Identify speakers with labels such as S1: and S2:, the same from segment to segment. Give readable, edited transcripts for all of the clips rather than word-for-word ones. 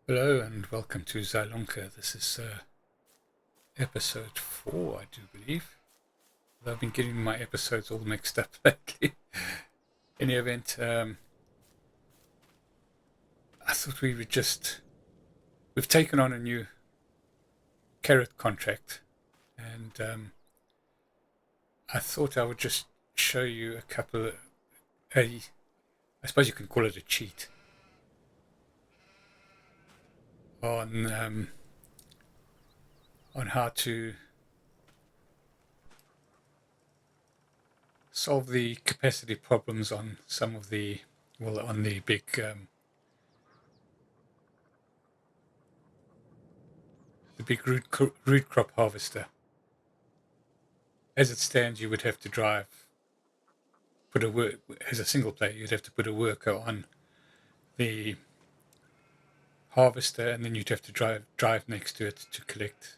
S1: Hello and welcome to Zielonka. This is episode 4, I do believe. I've been getting my episodes all mixed up lately. In the event, I thought we've taken on a new carrot contract, and I thought I would just show you a couple of, I suppose you can call it a cheat, on how to solve the capacity problems on some of on the big root crop harvester. As it stands, you would have to as a single player, you'd have to put a worker on the harvester, and then you'd have to drive next to it to collect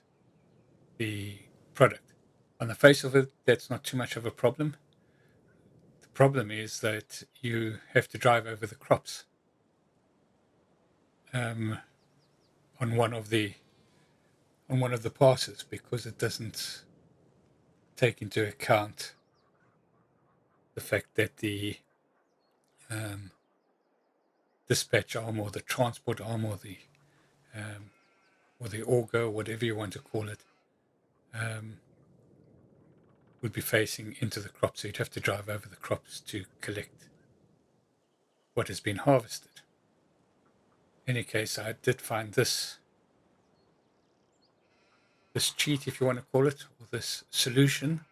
S1: the product. On the face of it, that's not too much of a problem. The problem is that you have to drive over the crops on one of the passes, because it doesn't take into account the fact that the dispatch arm or the transport arm or the auger, whatever you want to call it, would be facing into the crops. So you'd have to drive over the crops to collect what has been harvested. In any case, I did find this cheat, if you want to call it, or this solution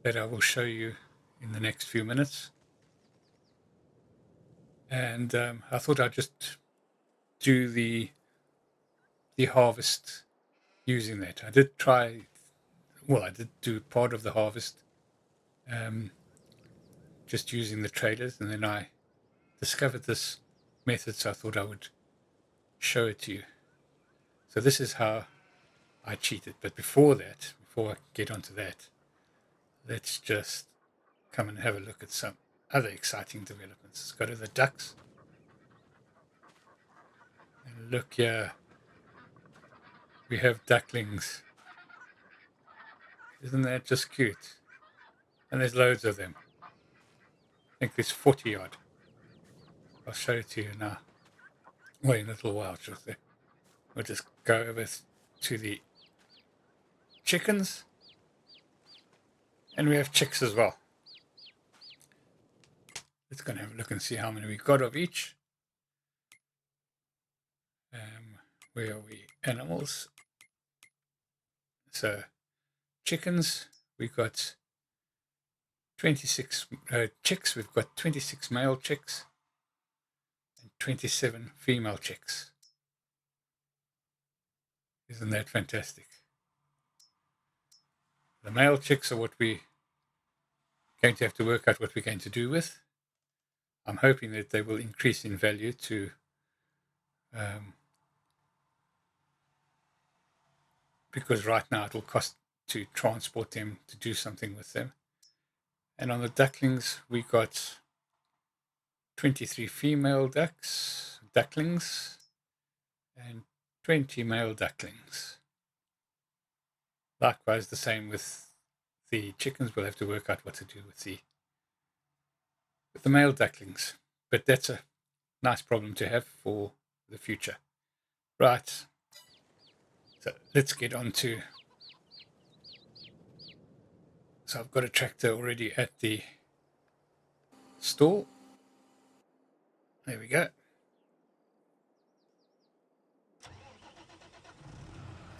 S1: that I will show you in the next few minutes. And I thought I'd just do the harvest using that. I did do part of the harvest just using the trailers, and then I discovered this method, so I thought I would show it to you. So this is how I cheated. But before I get onto that, let's just come and have a look at some other exciting developments. Let's go to the ducks. And look here. We have ducklings. Isn't that just cute? And there's loads of them. I think there's 40 odd. I'll show it to you now. Wait in a little while, we'll just go over to the chickens. And we have chicks as well. Let's go and have a look and see how many we've got of each. Where are we? Animals. So chickens, we've got 26 chicks. We've got 26 male chicks and 27 female chicks. Isn't that fantastic? The male chicks are what we're going to have to work out what we're going to do with. I'm hoping that they will increase in value to because right now it will cost to transport them, to do something with them. And on the ducklings, we got 23 female ducklings, and 20 male ducklings. Likewise, the same with the chickens. We'll have to work out what to do with the male ducklings. But that's a nice problem to have for the future. Right. So let's get on to. So I've got a tractor already at the stall. There we go.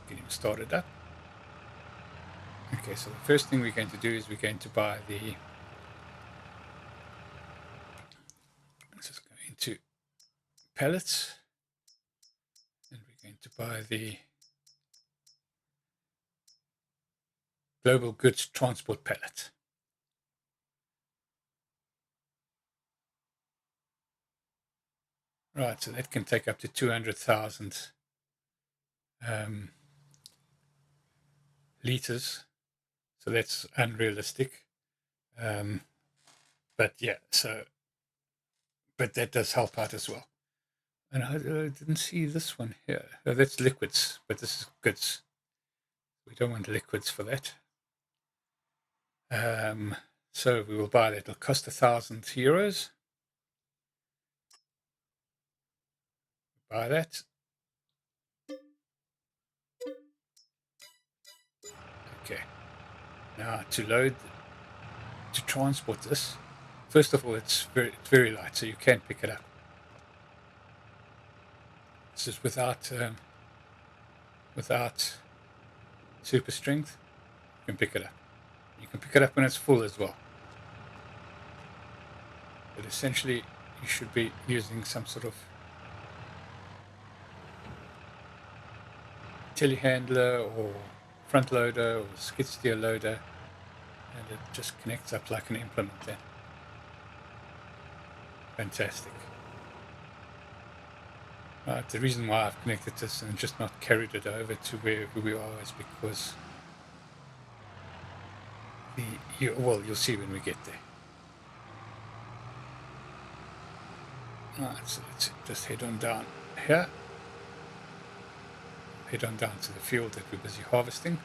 S1: Get him started up. Okay, so the first thing we're going to do is we're going to buy let's just go into pallets, and we're going to buy the global goods transport pallet. Right, so that can take up to 200,000 liters. So that's unrealistic. But yeah, but that does help out as well. And I didn't see this one here. Oh, that's liquids, but this is goods. We don't want liquids for that. So we will buy that. It'll cost €1,000. Buy that. Okay. Now to transport this. First of all, it's very light, so you can pick it up. This is without super strength. You can pick it up. You can pick it up when it's full as well. But essentially, you should be using some sort of telehandler or front loader or skid steer loader, and it just connects up like an implement then. Fantastic. Right, the reason why I've connected this and just not carried it over to wherever we are is because you'll see when we get there. Alright, so let's just head on down here. Head on down to the field that we're busy harvesting.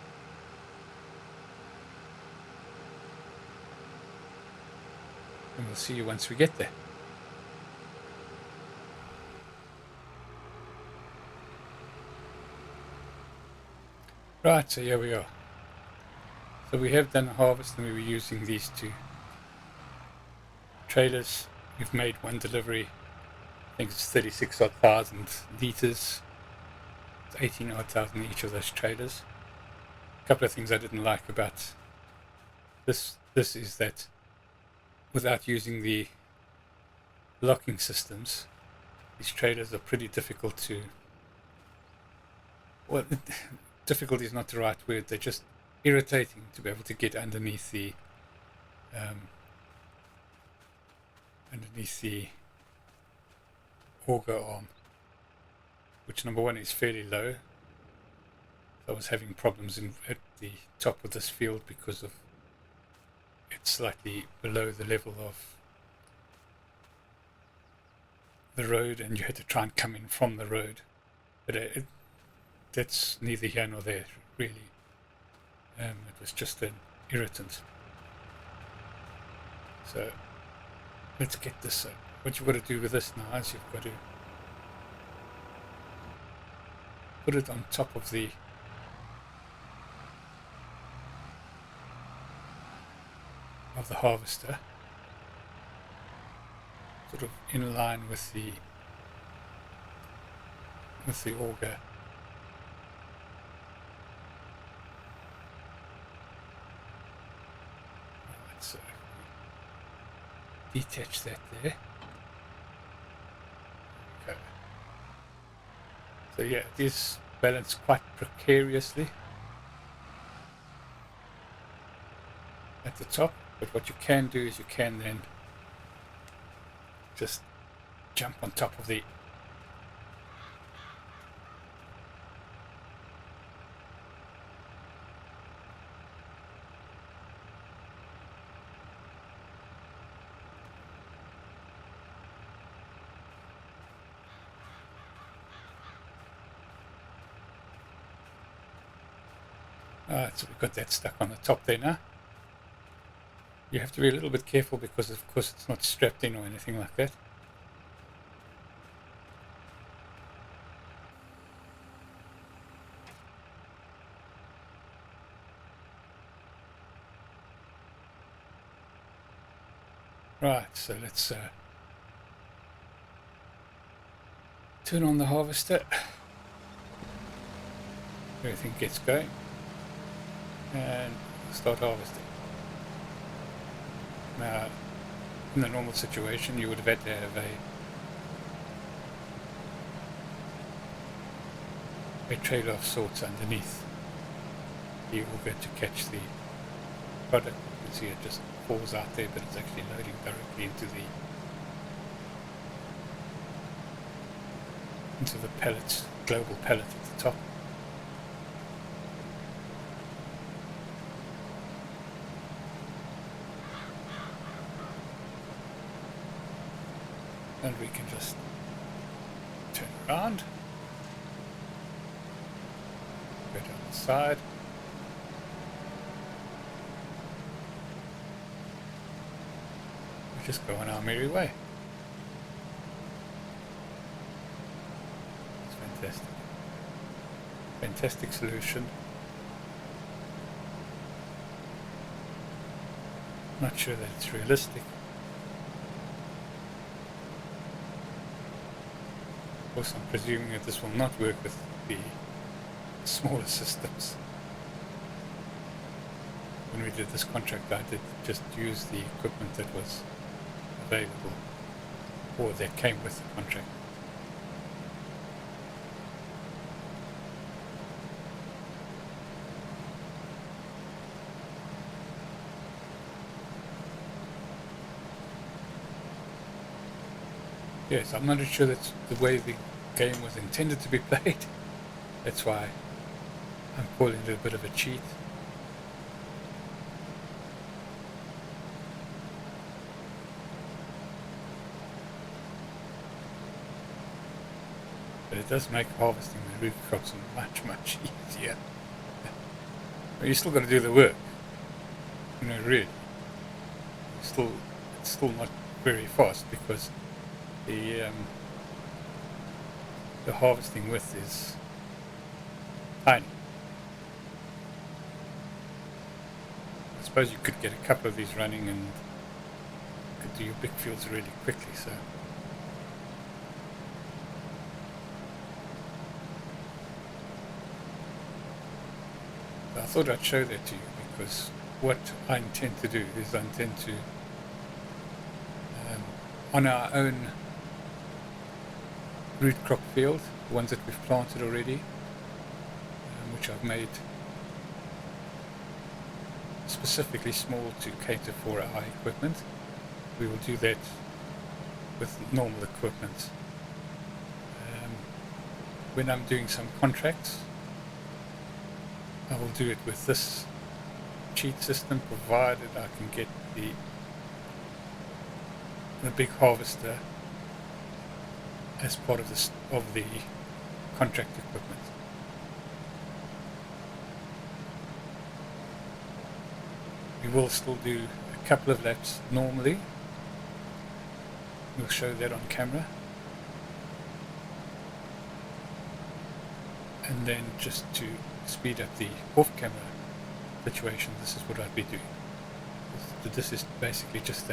S1: And we'll see you once we get there. Right, so here we are. So we have done a harvest and we were using these two trailers. We've made one delivery. I think it's 36,000 litres. It's 18,000 each of those trailers. A couple of things I didn't like about this is that without using the locking systems, these trailers are pretty difficult to, well, difficult is not the right word, they're just irritating to be able to get underneath the auger arm, which number one is fairly low. I was having problems at the top of this field because of it's slightly below the level of the road, and you had to try and come in from the road. But that's neither here nor there, really. It was just an irritant. So let's get this. What you've got to do with this now is you've got to put it on top of the harvester, sort of in line with the auger. Let's detach that there. Okay. So yeah, it is balanced quite precariously at the top. But what you can do is you can then just jump on top of the Alright, so we've got that stuck on the top there now. You have to be a little bit careful because of course it's not strapped in or anything like that. Right, so let's turn on the harvester. Everything gets going and start harvesting. Now, in the normal situation, you would have had to have a trailer of sorts underneath the auger to catch the product. You can see it just falls out there, but it's actually loading directly into the pellets, global pellet at the top. And we can just turn turn around, go down the side, we just go on our merry way. It's fantastic. Fantastic solution. Not sure that it's realistic. Of course, I'm presuming that this will not work with the smaller systems. When we did this contract, I did just use the equipment that was available or that came with the contract. Yes, I'm not sure that's the way the game was intended to be played. That's why I'm calling it a bit of a cheat. But it does make harvesting the root crops much, much easier. But you still got to do the work. You know, really. It's still not very fast because the harvesting width is tiny. I suppose you could get a couple of these running and you could do your big fields really quickly. So I thought I'd show that to you because what I intend to do is I intend to on our own root crop field, the ones that we've planted already, which I've made specifically small to cater for our equipment. We will do that with normal equipment. When I'm doing some contracts, I will do it with this cheat system, provided I can get the big harvester as part of the contract equipment. We will still do a couple of laps normally. We'll show that on camera. And then just to speed up the off-camera situation, this is what I'd be doing. This is basically just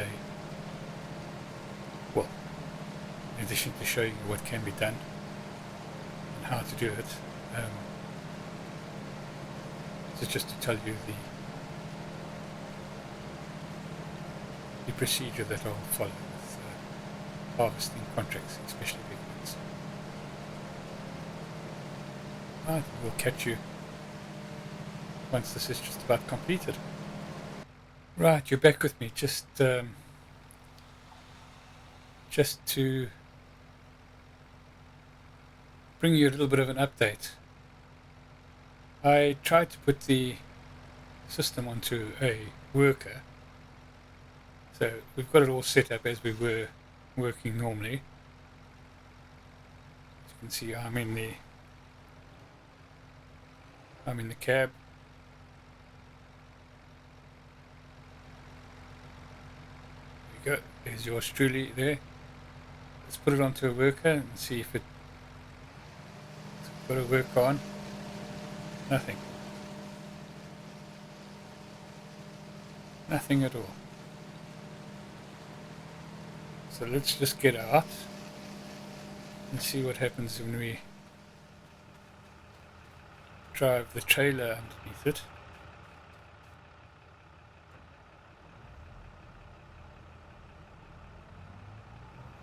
S1: in addition to showing you what can be done and how to do it, it's just to tell you the procedure that I'll follow with harvesting contracts, especially big ones. Right, we'll catch you once this is just about completed. Right, you're back with me. Just to bring you a little bit of an update. I tried to put the system onto a worker. So we've got it all set up as we were working normally. As you can see, I'm in the cab. There you go. There's yours truly there. Let's put it onto a worker and see if it's got a work on. Nothing. Nothing at all. So let's just get out and see what happens when we drive the trailer underneath it.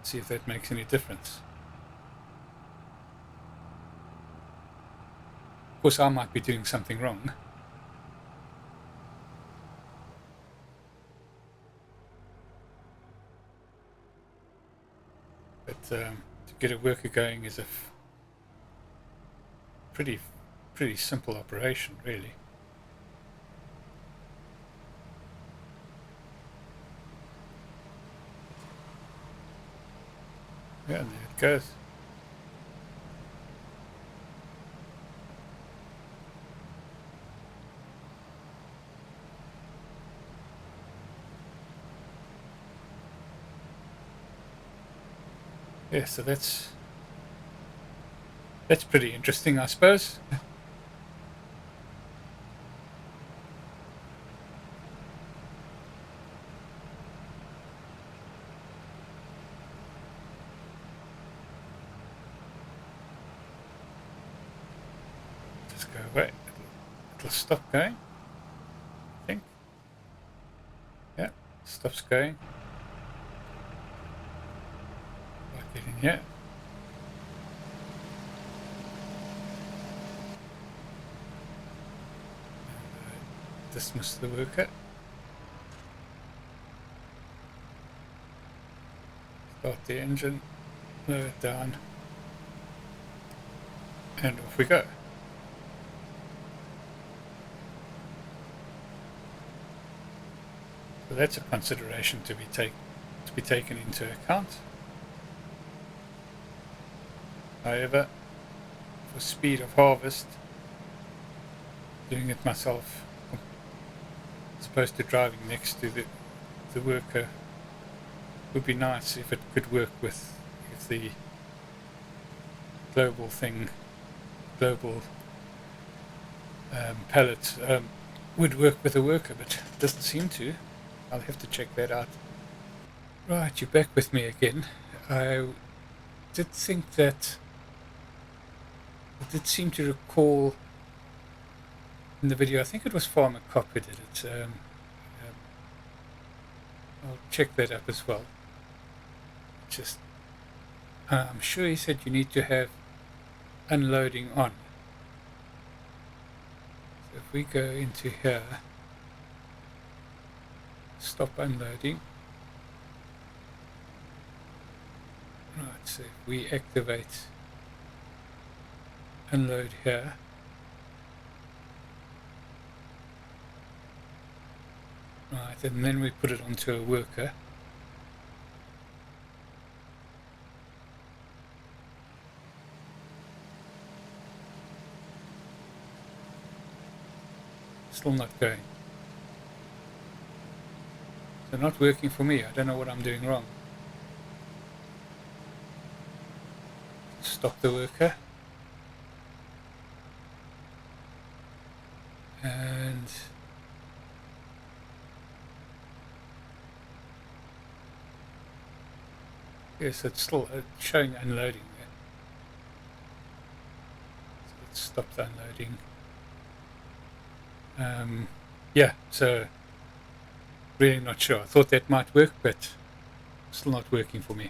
S1: See if that makes any difference. Of course, I might be doing something wrong. But to get a worker going is a pretty simple operation, really. Yeah, and there it goes. Yeah, so that's pretty interesting, I suppose. Just go away. It'll stop going, I think. Yeah, stops going. Like it in here. And, dismiss the worker. Start the engine, lower it down, and off we go. So that's a consideration to be taken into account. However, for speed of harvest, doing it myself, as opposed to driving next to the worker, would be nice if it could work with if the global pallet would work with a worker, but it doesn't seem to. I'll have to check that out. Right, you're back with me again. I did think that I did seem to recall in the video, I think it was Farmer Cop who did it. I'll check that up as well. Just, I'm sure he said you need to have unloading on. So if we go into here, stop unloading. Right, so if we activate unload here, right, and then we put it onto a worker. Still not going. So not working for me. I don't know what I'm doing wrong. Stop the worker. And yes, it's still showing unloading there. So let's stop the unloading. Yeah, so really not sure. I thought that might work, but still not working for me.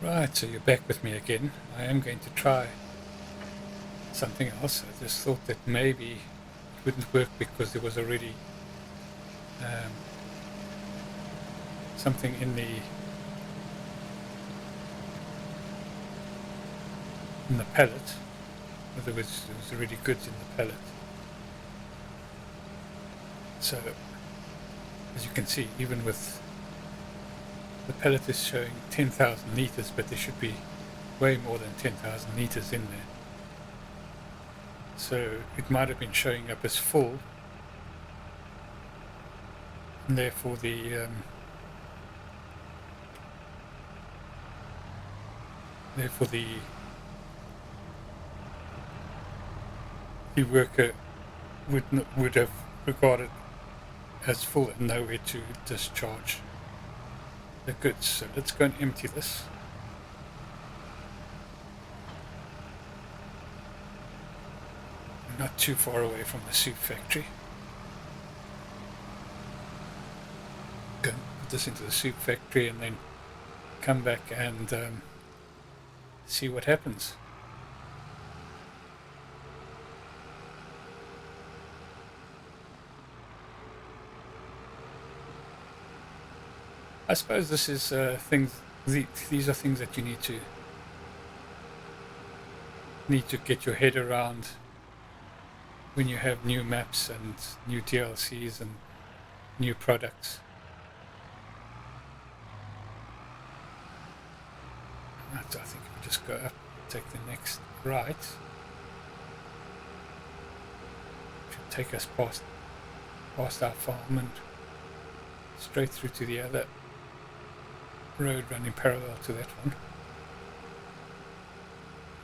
S1: Right, so you're back with me again. I am going to try something else. I just thought that maybe it wouldn't work because there was already something in the pallet. In other words, there was already goods in the pallet. So, as you can see, even with the pallet is showing 10,000 litres, but there should be way more than 10,000 litres in there. So it might have been showing up as full, and therefore the worker would have regarded as full and nowhere to discharge the goods. So let's go and empty this. Not too far away from the soup factory. Go and put this into the soup factory and then come back and see what happens. I suppose this is things. These are things that you need to get your head around when you have new maps and new DLCs and new products. Right, so I think if we just go up, take the next right, should take us past our farm and straight through to the other road running parallel to that one.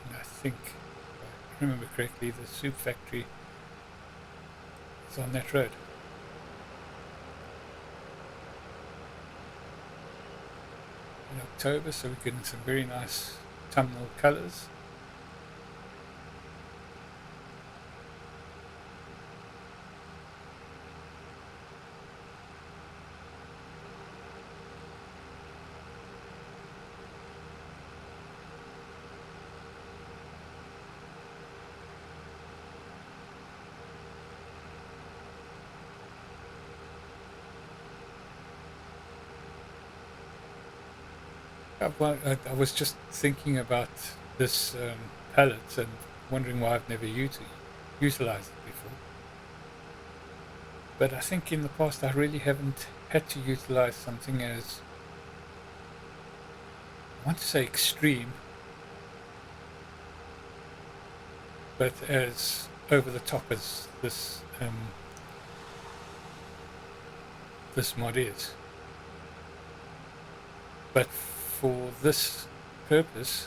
S1: And I think, if I remember correctly, the soup factory is on that road. In October, so we're getting some very nice autumnal colours. I was just thinking about this palette and wondering why I've never utilized it before. But I think in the past I really haven't had to utilize something as, I want to say extreme, but as over the top as this this mod is. But for this purpose,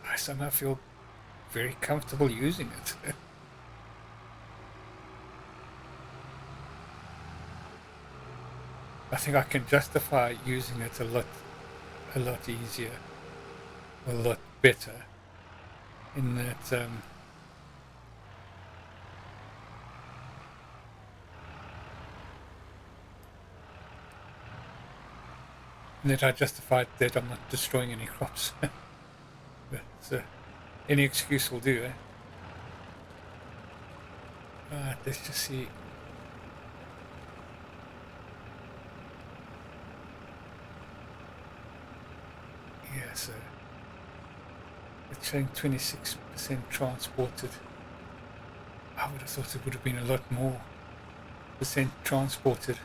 S1: I somehow feel very comfortable using it. I think I can justify using it a lot easier, a lot better, in that I justified that I'm not destroying any crops. But any excuse will do, eh? Right, let's just see. Yeah, so it's showing 26% transported. I would have thought it would have been a lot more percent transported.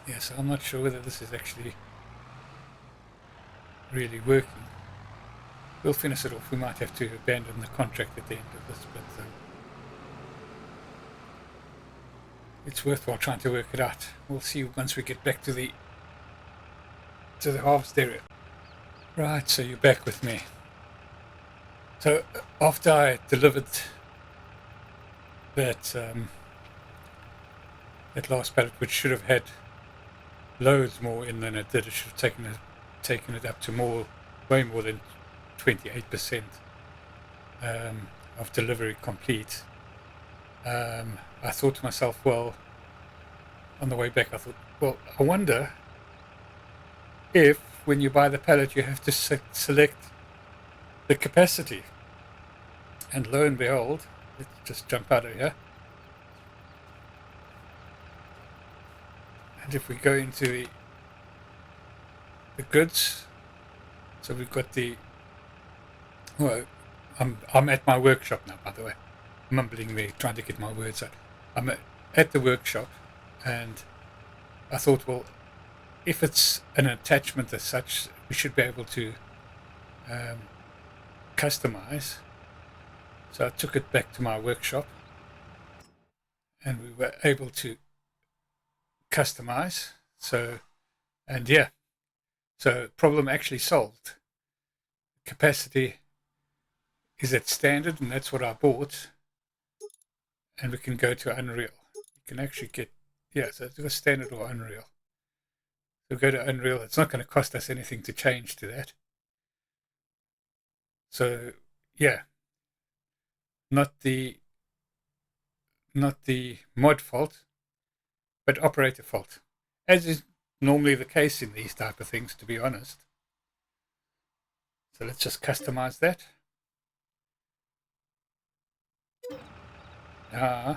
S1: Yeah, so I'm not sure whether this is actually really working. We'll finish it off. We might have to abandon the contract at the end of this, but it's worthwhile trying to work it out. We'll see once we get back to the harvest area. Right, so you're back with me. So after I delivered that that last pallet, which should have had loads more in than it did, it should have taken it up to way more than 28% of delivery complete. I thought to myself, well, on the way back, I thought, well, I wonder if when you buy the pallet you have to select the capacity. And lo and behold, let's just jump out of here. And if we go into the goods, so we've got well, I'm at my workshop now, by the way, mumbling there, trying to get my words out. I'm at the workshop, and I thought, well, if it's an attachment as such, we should be able to customize. So I took it back to my workshop, and we were able to customize. So problem actually solved. Capacity is at standard, and that's what I bought. And we can go to Unreal. You can actually get, so it's a standard or Unreal. So go to Unreal. It's not going to cost us anything to change to that. So yeah, not the mod fault, but operator fault, as is normally the case in these type of things, to be honest. So let's just customize that. Okay,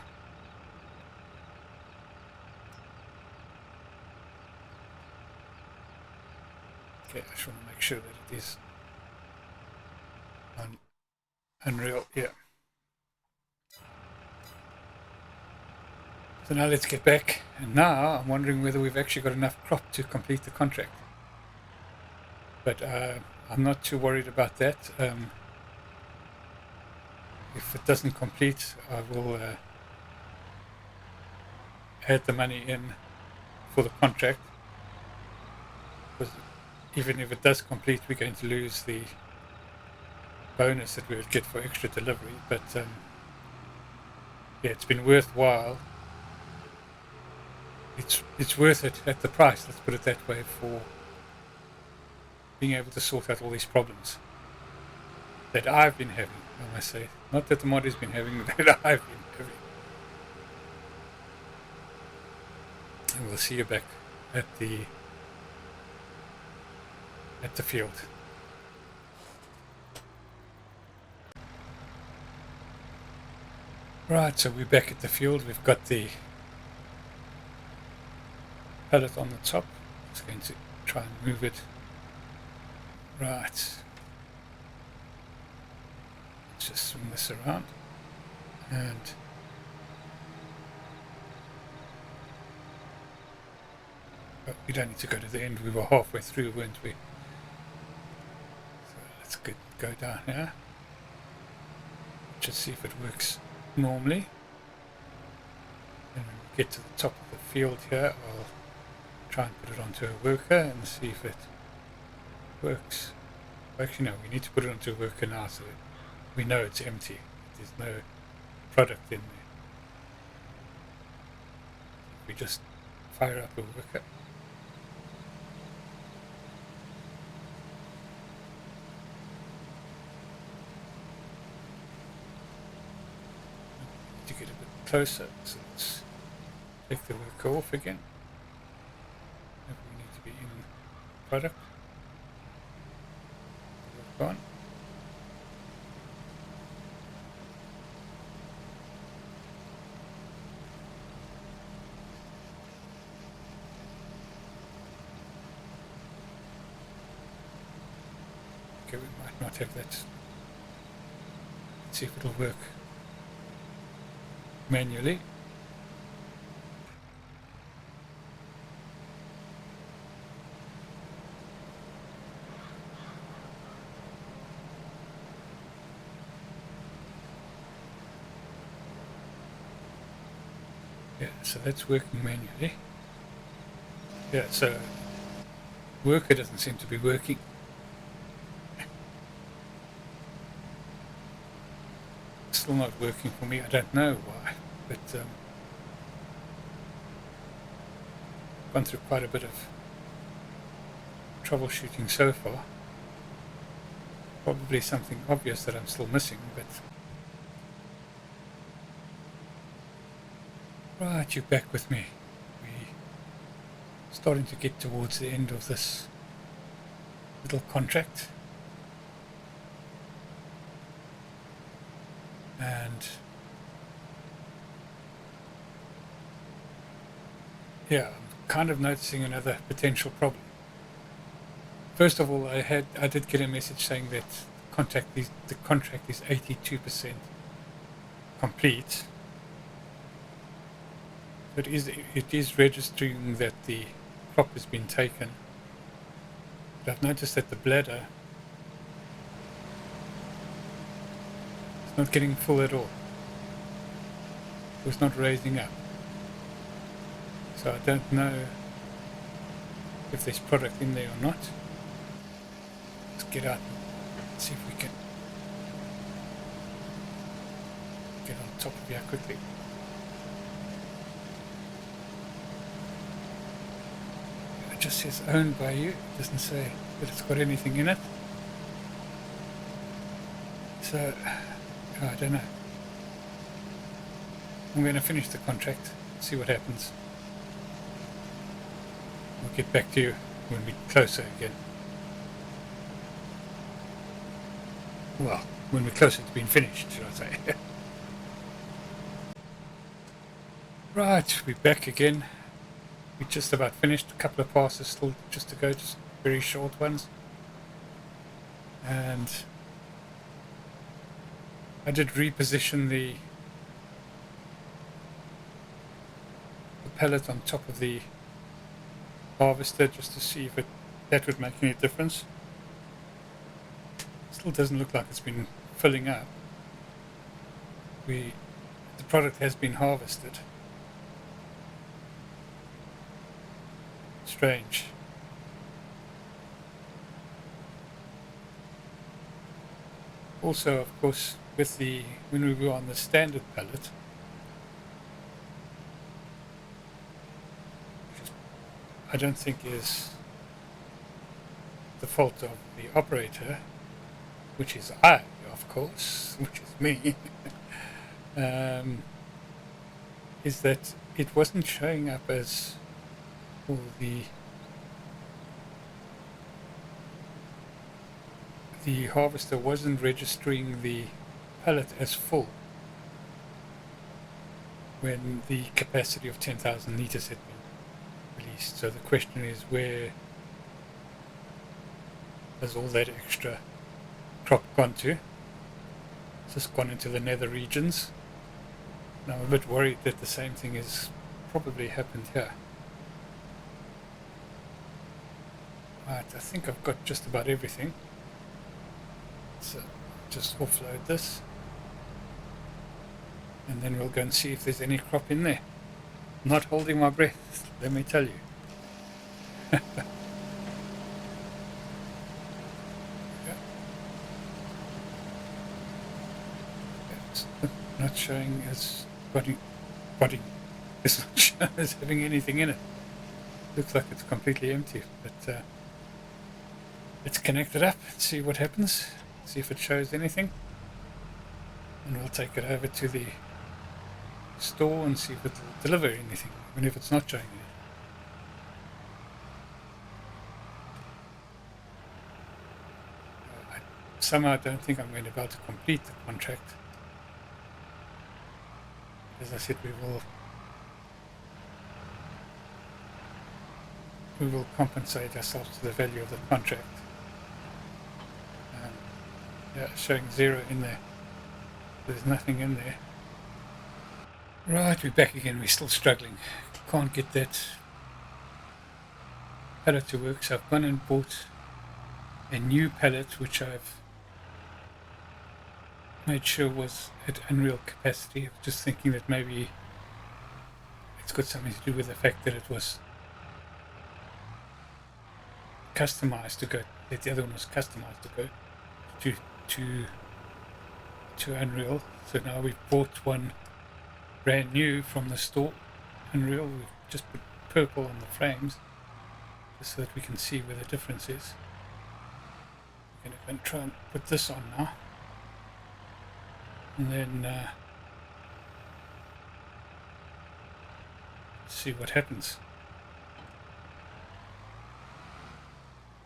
S1: I just want to make sure that it is on Unreal. Yeah. So now let's get back, and now I'm wondering whether we've actually got enough crop to complete the contract. But I'm not too worried about that. If it doesn't complete, I will add the money in for the contract, because even if it does complete, we're going to lose the bonus that we would get for extra delivery. But yeah, it's been worthwhile. It's worth it at the price, let's put it that way, for being able to sort out all these problems that I've been having, I must say. Not that the mod has been having, that I've been having. And we'll see you back at the field. Right, so we're back at the field. We've got the pallet on the top. Just going to try and move it. Right. Let's just swing this around. And oh, we don't need to go to the end. We were halfway through, weren't we? So let's go down here. Just see if it works normally. And when we get to the top of the field here, I'll try and put it onto a worker and see if it works. Actually, no, we need to put it onto a worker now so we know it's empty. There's no product in there. We just fire up a worker. To get a bit closer, so let's take the worker off again. Maybe we need to be in product. Work on. Okay, we might not have that. Let's see if it'll work manually. Yeah, so that's working manually. Yeah, so worker doesn't seem to be working. Still not working for me. I don't know why, but gone through quite a bit of troubleshooting so far. Probably something obvious that I'm still missing, but right, you're back with me. We're starting to get towards the end of this little contract. And yeah, I'm kind of noticing another potential problem. First of all, I did get a message saying that the contract is 82% complete. It is registering that the crop has been taken. But I've noticed that the bladder is not getting full at all. It's not raising up. So I don't know if there's product in there or not. Let's get out and see if we can get on top of here quickly. It just says owned by you. It doesn't say that it's got anything in it. So, I don't know. I'm going to finish the contract, see what happens. We'll get back to you when we're closer again. Well, when we're closer to being finished, should I say. Right, we're back again. We just about finished. A couple of passes still just to go, just very short ones. And I did reposition the pallet on top of the harvester just to see if that would make any difference. Still doesn't look like it's been filling up. The product has been harvested. Strange. Also, of course, when we were on the standard pallet, which I don't think is the fault of the operator, which is I, of course, which is me, is that it wasn't showing up as all the harvester wasn't registering the pallet as full when the capacity of 10,000 litres had been released. So the question is, where has all that extra crop gone to? It's just gone into the nether regions. Now I'm a bit worried that the same thing has probably happened here. Right, I think I've got just about everything. So just offload this, and then we'll go and see if there's any crop in there. I'm not holding my breath, let me tell you. Yeah. It's not showing as body. It's not showing as having anything in it. Looks like it's completely empty, but let's connect it up and see what happens. See if it shows anything, and we'll take it over to the store and see if it will deliver anything, even if it's not showing anything. I somehow don't think I'm going to be able to complete the contract. As I said, we will compensate ourselves to the value of the contract. Yeah, showing 0 in there. There's nothing in there. Right, we're back again. We're still struggling. Can't get that pallet to work. So I've gone and bought a new pallet, which I've made sure was at unreal capacity. I was just thinking that maybe it's got something to do with the fact that it was customized to go, that the other one was customized to go to Unreal. So now we've bought one brand new from the store, Unreal. We've just put purple on the frames just so that we can see where the difference is. We're going to try and put this on now, and then see what happens.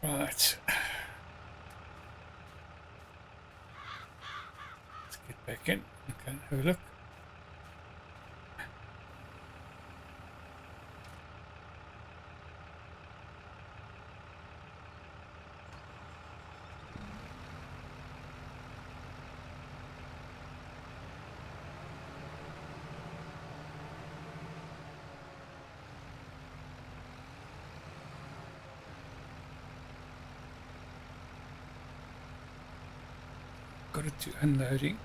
S1: Right. Get back in. Okay, have a look. Got it to unloading.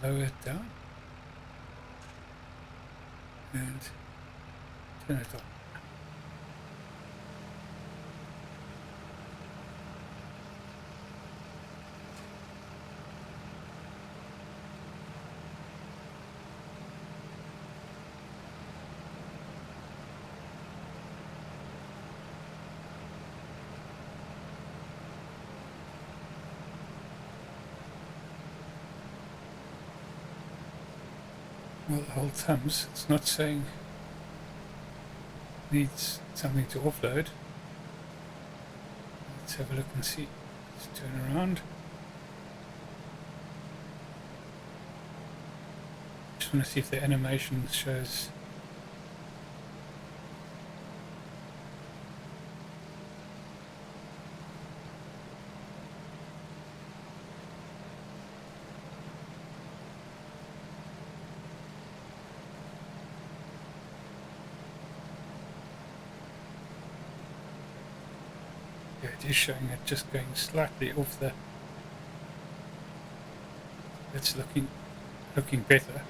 S1: Lower it down and turn it on. Well, the whole thumbs, it's not saying needs something to offload. Let's have a look and see. Let's turn around. Just want to see if the animation shows. Yeah, it is showing it just going slightly off the. It's looking better.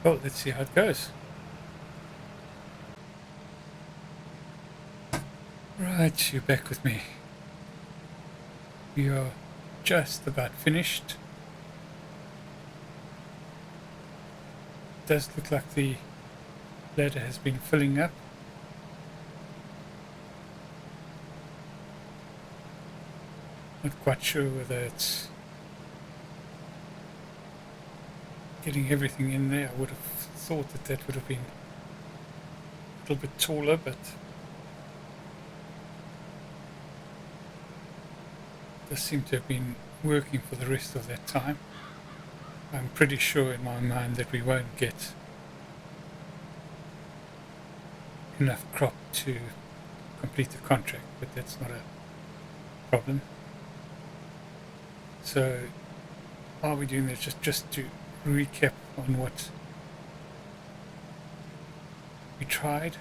S1: Well, let's see how it goes. Right, you're back with me. We are just about finished. It does look like the ladder has been filling up. Not quite sure whether it's getting everything in there. I would have thought that would have been a little bit taller, but does seem to have been working for the rest of that time. I'm pretty sure in my mind that we won't get enough crop to complete the contract, but that's not a problem. So are we doing this just to recap on what we tried?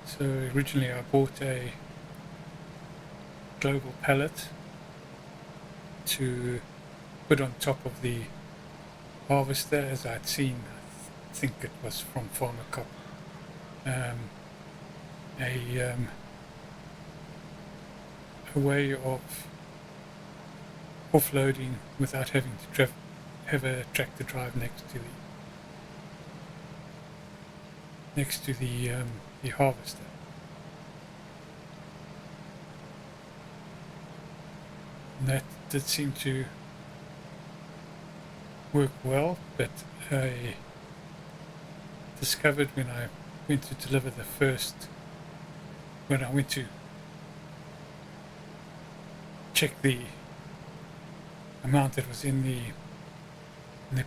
S1: So originally I bought a global pallet to put on top of the harvester, as I'd seen, I think it was from Farmer Cop, a way of offloading without having to have a tractor drive next to the harvester. And that did seem to work well, but I discovered when I went to deliver when I went to check the amount that was in the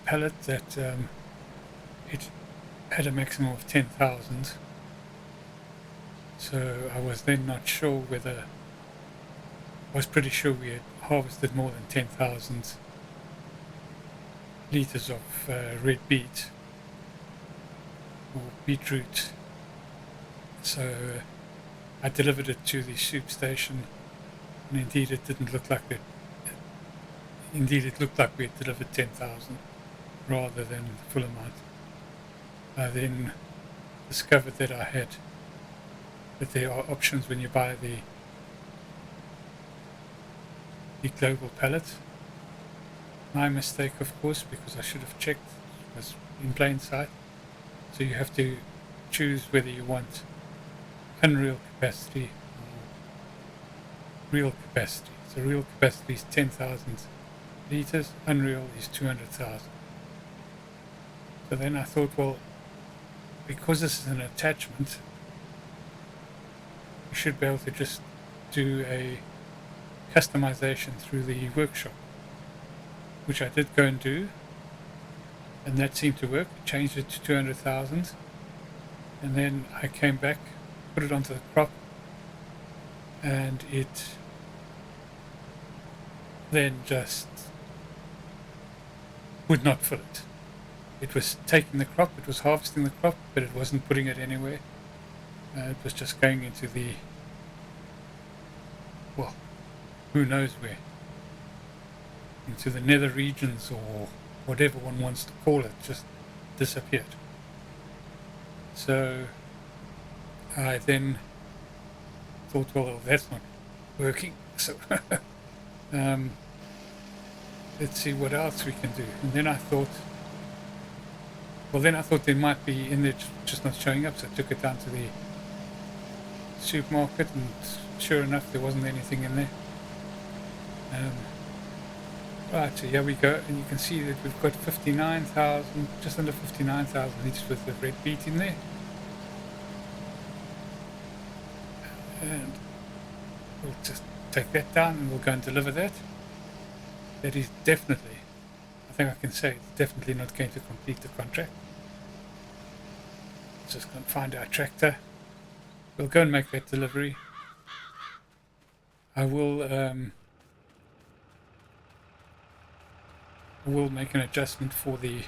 S1: pallet, that it had a maximum of 10,000. So I was then not sure whether, I was pretty sure we had harvested more than 10,000 litres of red beet or beetroot. So I delivered it to the soup station, and indeed it didn't look like it. Indeed, it looked like we had delivered 10,000 rather than the full amount. I then discovered that that there are options when you buy the global pallet. My mistake, of course, because I should have checked, was in plain sight. So you have to choose whether you want unreal capacity or real capacity. So real capacity is 10,000 litres, unreal is 200,000. So then I thought, well, because this is an attachment, you should be able to just do a customization through the workshop, which I did go and do, and that seemed to work. Changed it to 200,000, and then I came back, put it onto the crop, and it then just would not fill it. It was taking the crop, it was harvesting the crop, but it wasn't putting it anywhere. It was just going into the, well, who knows where, into the nether regions or whatever one wants to call it, just disappeared. So I then thought, well, that's not working, so let's see what else we can do. And then I thought, there might be in there just not showing up, so I took it down to the supermarket, and sure enough, there wasn't anything in there. Right, so here we go, and you can see that we've got 59,000, just under 59,000 litres worth of red beet in there. And we'll just take that down and we'll go and deliver that. That is definitely, I thing I can say, it's definitely not going to complete the contract. Just going to find our tractor. We'll go and make that delivery. I will make an adjustment for the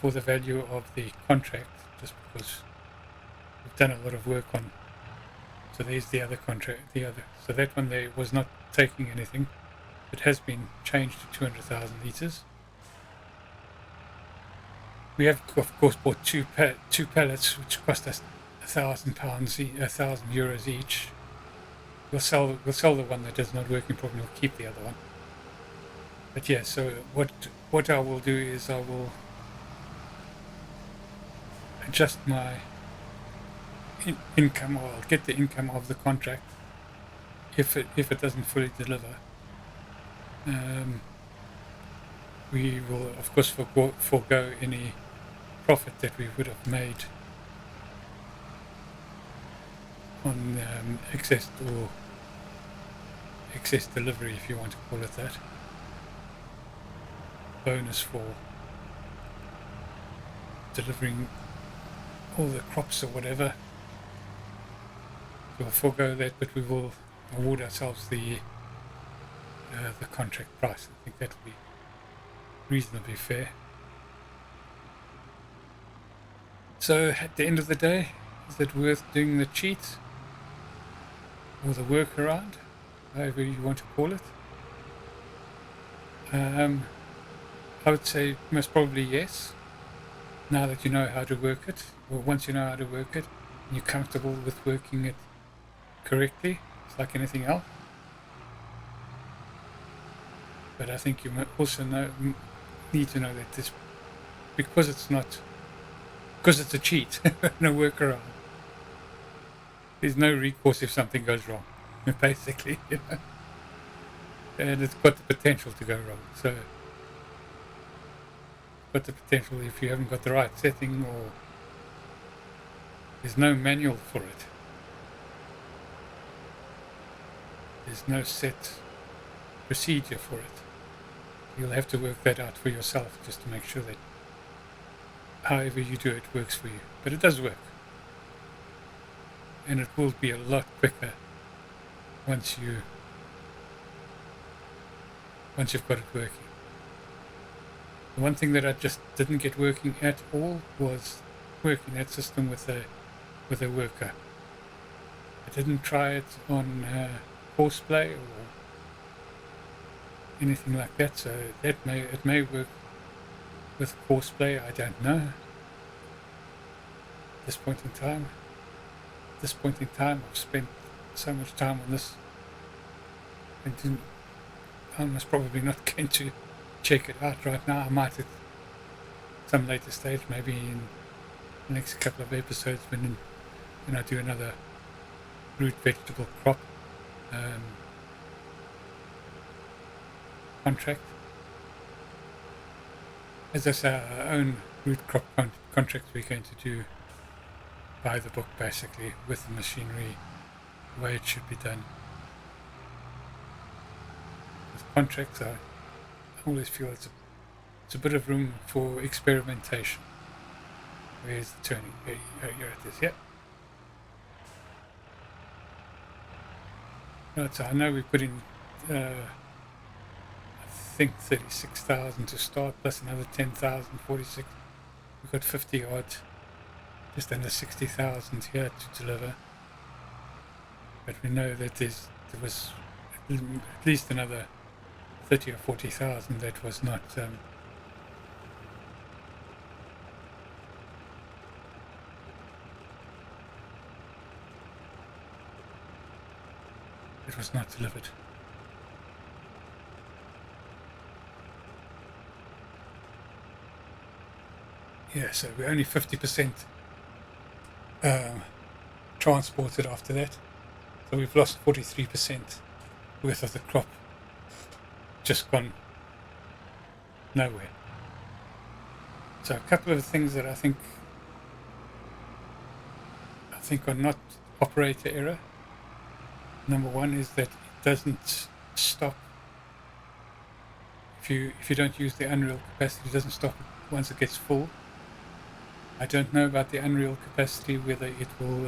S1: value of the contract, just because we've done a lot of work on. So there's the other contract, so that one there was not taking anything. It has been changed to 200,000 litres. We have, of course, bought two pallets, which cost us £1,000, €1,000 each. We'll sell the one that is not working properly. We'll keep the other one. But yeah, so what I will do is I will adjust my income, or I'll get the income of the contract if it doesn't fully deliver. We will, of course, forego any profit that we would have made on excess delivery, if you want to call it that. Bonus for delivering all the crops or whatever. We'll forego that, but we will award ourselves the contract price. I think that will be reasonably fair. So at the end of the day, is it worth doing the cheat or the workaround, however you want to call it? I would say most probably yes, now that you know how to work it, or once you know how to work it and you're comfortable with working it correctly. It's like anything else. But I think you also need to know that this, because it's a cheat, no workaround. There's no recourse if something goes wrong, basically, you know? And it's got the potential to go wrong. So, got the potential if you haven't got the right setting, or there's no manual for it. There's no set procedure for it. You'll have to work that out for yourself, just to make sure that however you do it works for you. But it does work. And it will be a lot quicker once you've got it working. The one thing that I just didn't get working at all was working that system with a worker. I didn't try it on horseplay or anything like that, so it may work with horseplay. I don't know. At this point in time, I've spent so much time on this. I'm probably not going to check it out right now. I might at some later stage, maybe in the next couple of episodes, when I do another root vegetable crop contract. As I say, our own root crop contract we're going to do by the book, basically, with the machinery, the way it should be done. With contracts, I always feel it's a bit of room for experimentation. Where's the turning? Here it is, yep. Right, so I know we put in I think 36,000 to start, plus another 10,000, 46. We've got 50 odd, just under 60,000 here to deliver. But we know that there was at least another 30 or 40,000 that was not delivered. Yeah, so we're only 50% transported after that. So we've lost 43% worth of the crop. Just gone nowhere. So a couple of things that I think are not operator error. Number one is that it doesn't stop. If you don't use the Unreal capacity, it doesn't stop once it gets full. I don't know about the Unreal capacity, whether it will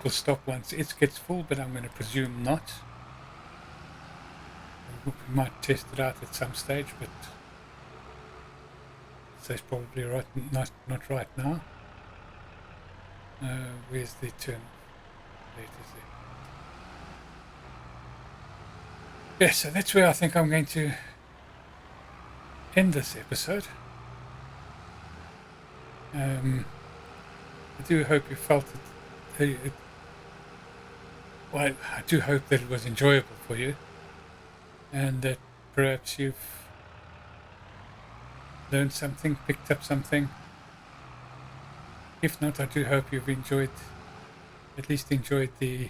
S1: stop once it gets full, but I'm going to presume not. We might test it out at some stage, but so it's probably not right now. Where's the turn? There it is there. Yeah, so that's where I think I'm going to end this episode. I do hope you felt it. Well, I do hope that it was enjoyable for you, and that perhaps you've learned something, picked up something. If not, I do hope you've at least enjoyed the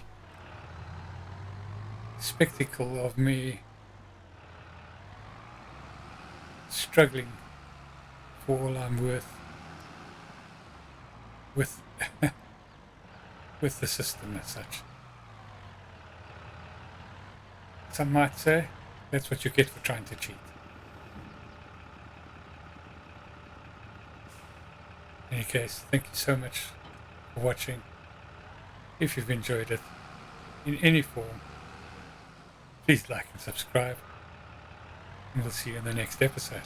S1: spectacle of me struggling for all I'm worth with with the system as such. Some might say that's what you get for trying to cheat. In any case, thank you so much for watching. If you've enjoyed it in any form, please like and subscribe, and we'll see you in the next episode.